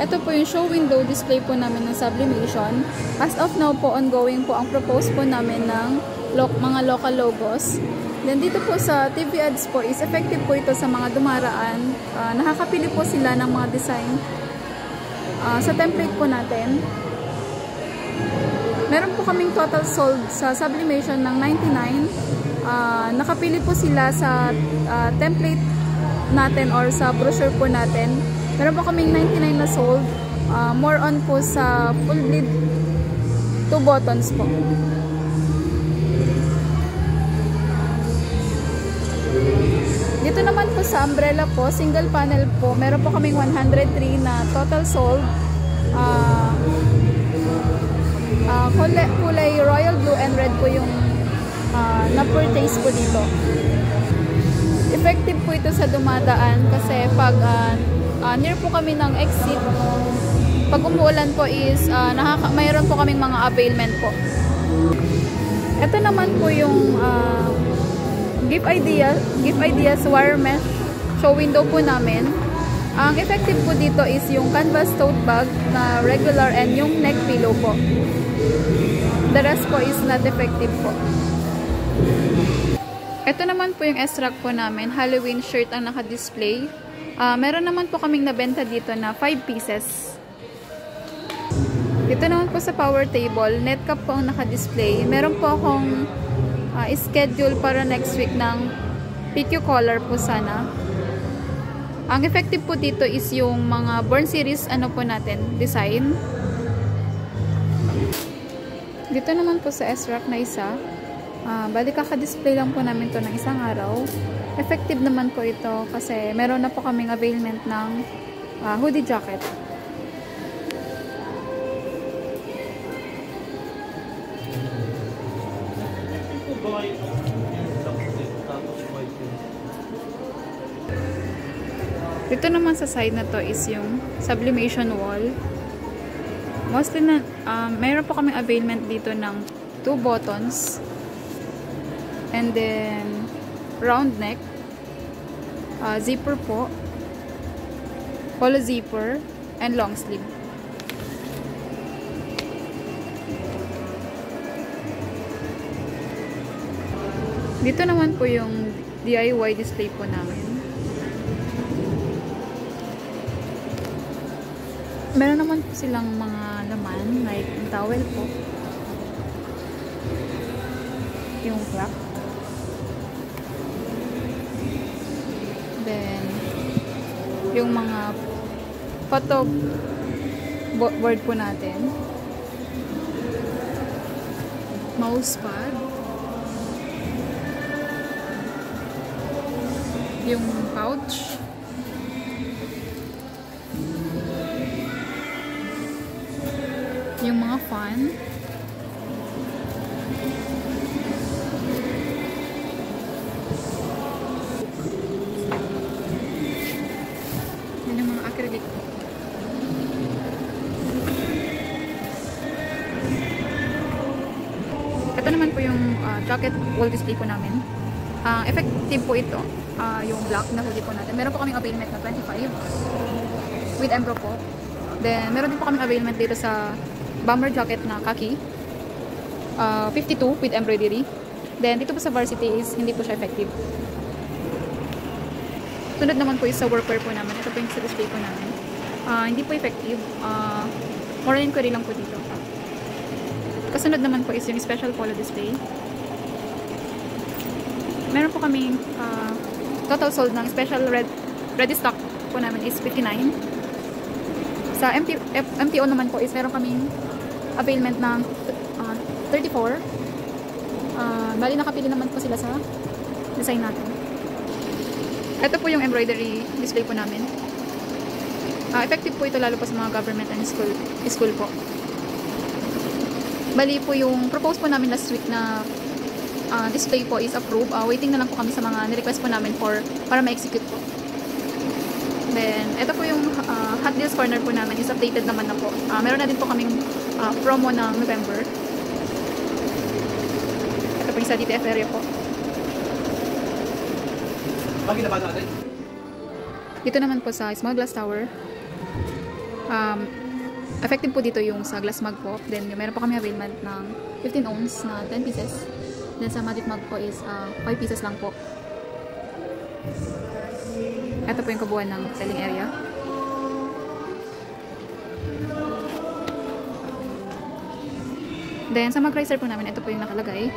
Ito po yung show window display po namin ng Sublimation. As of now po, ongoing po ang propose po namin ng mga local logos. Then dito po sa TV ads po is effective po ito sa mga dumaraan. Nakakapili po sila ng mga design sa template po natin. Meron po kaming total sold sa Sublimation ng 99. Nakapili po sila sa template natin or sa brochure po natin. Meron po kaming 99 na sold. More on po sa full bleed 2 buttons po. Dito naman po sa umbrella po, single panel po, meron po kaming 103 na total sold. Kulay royal blue and red po yung na-purchase po dito. Effective po ito sa dumadaan kasi pag near po kami ng exit, pag umuulan po is mayroon po kaming mga availment po. Ito naman po yung gift ideas wire mesh show window po namin. Ang effective po dito is yung canvas tote bag na regular and yung neck pillow po. The rest po is not effective po. Ito naman po yung S-rack po namin. Halloween shirt ang naka-display. Meron naman po kaming nabenta dito na 5 pieces. Dito naman po sa power table, net cap po ang naka-display. Meron po akong schedule para next week ng PQ color po sana. Ang effective po dito is yung mga Born Series po natin, design. Dito naman po sa S-rack na isa. Bali kaka-display lang po namin to ng isang araw. Effective naman po ito kasi meron na po kaming availment ng hoodie jacket. Dito naman sa side na to is yung sublimation wall. Mostly na, mayroon po kaming availment dito ng 2 buttons. And then, round neck. Zipper po. Polo zipper. And long sleeve. Dito naman po yung DIY display po namin. Meron naman po silang mga laman, like yung towel po. Yung clock. Then, yung mga photo board po natin. Mouse pad. Yung pouch. Yung mga fan. Yan yung mga acrylic. Ito naman po yung jacket wall display po namin. Effective po ito. Yung black na hoodie po natin. Meron po kaming availment na 25 with embro po. Then, meron din po kaming availment dito sa bomber jacket na khaki. 52 with embroidery. Then, dito po sa varsity is hindi po siya effective. Sunod naman po is sa workwear po namin. Ito po yung sa display po namin. Hindi po effective. More inquiry lang po dito. Kasunod naman po is yung special polo display. Meron po kaming total sold ng special ready stock po namin is 59. Sa MTO naman po is meron kaming availment ng 34. Bali nakapili naman po sila sa design natin. Ito po yung embroidery display po namin. Effective po ito lalo po sa mga government and school po. Bali po yung propose po namin last week na display po is approved. Waiting na lang po kami sa mga ni-request po namin para ma-execute po. Then, ito po yung Hot Deals Corner po namin is updated naman na po. Meron na din po kaming promo ng November. Ito po yung sa DTF area po. Dito naman po sa Small Glass Tower. Effective po dito yung sa glass mug po. Then, meron po kami availment ng 15 ounce na 10 pieces. Then, sa magic mug po is 5 pieces lang po. Ito po yung kabuuan ng selling area. Then, sa mug riser po namin, ito po yung nakalagay.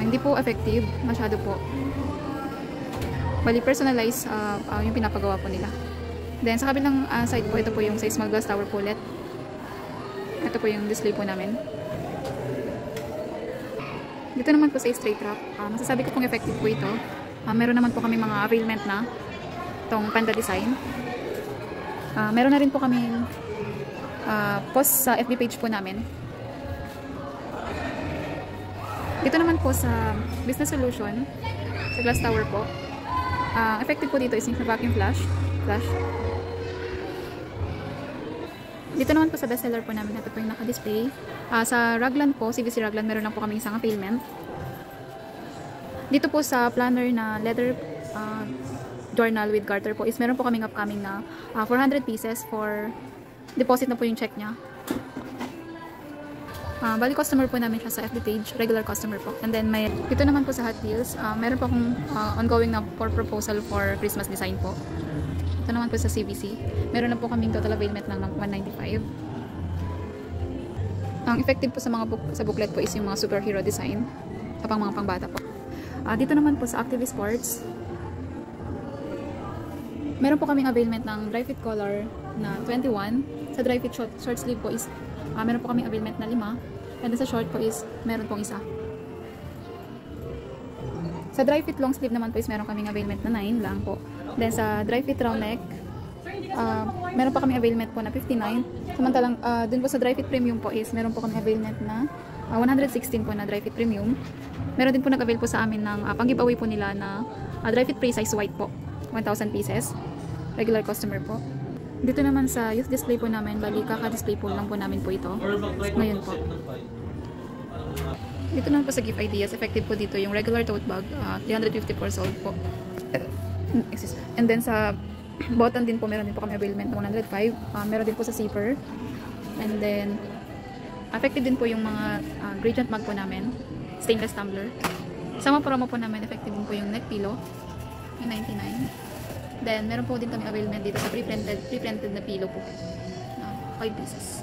Hindi po effective. Masyado po. Bali, personalize yung pinapagawa po nila. Then, sa kabilang side po, ito po yung sa small glass tower po ulit. Ito po yung display po namin. Dito naman po sa straight wrap, masasabi ko pong effective po ito. Meron naman po kami mga availment na itong panda design. Meron na rin po kami post sa FB page po namin. Dito naman po sa business solution, sa glass tower po, effective po dito is yung vacuum flash. Dito naman po sa bestseller po namin, ito po yung naka-display. Sa Raglan po, CVC Raglan, meron lang po kami isang availment. Dito po sa planner na leather journal with garter po is meron po kaming upcoming na 400 pieces for deposit na po yung check niya. Bali customer po namin siya sa FB page, regular customer po. And then dito naman po sa Hot Wheels, meron po akong ongoing na for proposal for Christmas design po. Ito naman po sa CVC. Meron na po kaming total availment ng 195. Ang effective po sa mga sa booklet po is yung mga superhero design. Kapang mga pangbata po. Dito naman po sa Active Sports, meron po kaming availment ng dry fit collar na 21. Sa dry fit short sleeve po is meron po kaming availment na 5. And then sa short po is meron pong isa. Sa dry fit long sleeve naman po is meron kaming availment na 9 lang po. Then sa dry fit round neck, meron pa kami availment po na 59. Samantalang dun po sa dry fit premium po is meron po kami availment na 116 po na dry fit premium. Meron din po nag-avail po sa amin ng pang-giveaway po nila na dry fit pre-size white po, 1,000 pieces. Regular customer po. Dito naman sa youth display po namin, bali kaka-display po lang po namin po ito. Ngayon po. Dito naman po sa gift ideas, effective po dito yung regular tote bag, 354 sold po. And then sa button din po, meron din po kami availment na 105. Meron din po sa zipper. And then, effective din po yung mga gradient mug po namin. Stainless tumbler. Sa mga promo po namin, effective din po yung neck pillow. Yung 99. Then, meron po din kami availment dito sa pre-printed na pillow po. 5 pieces.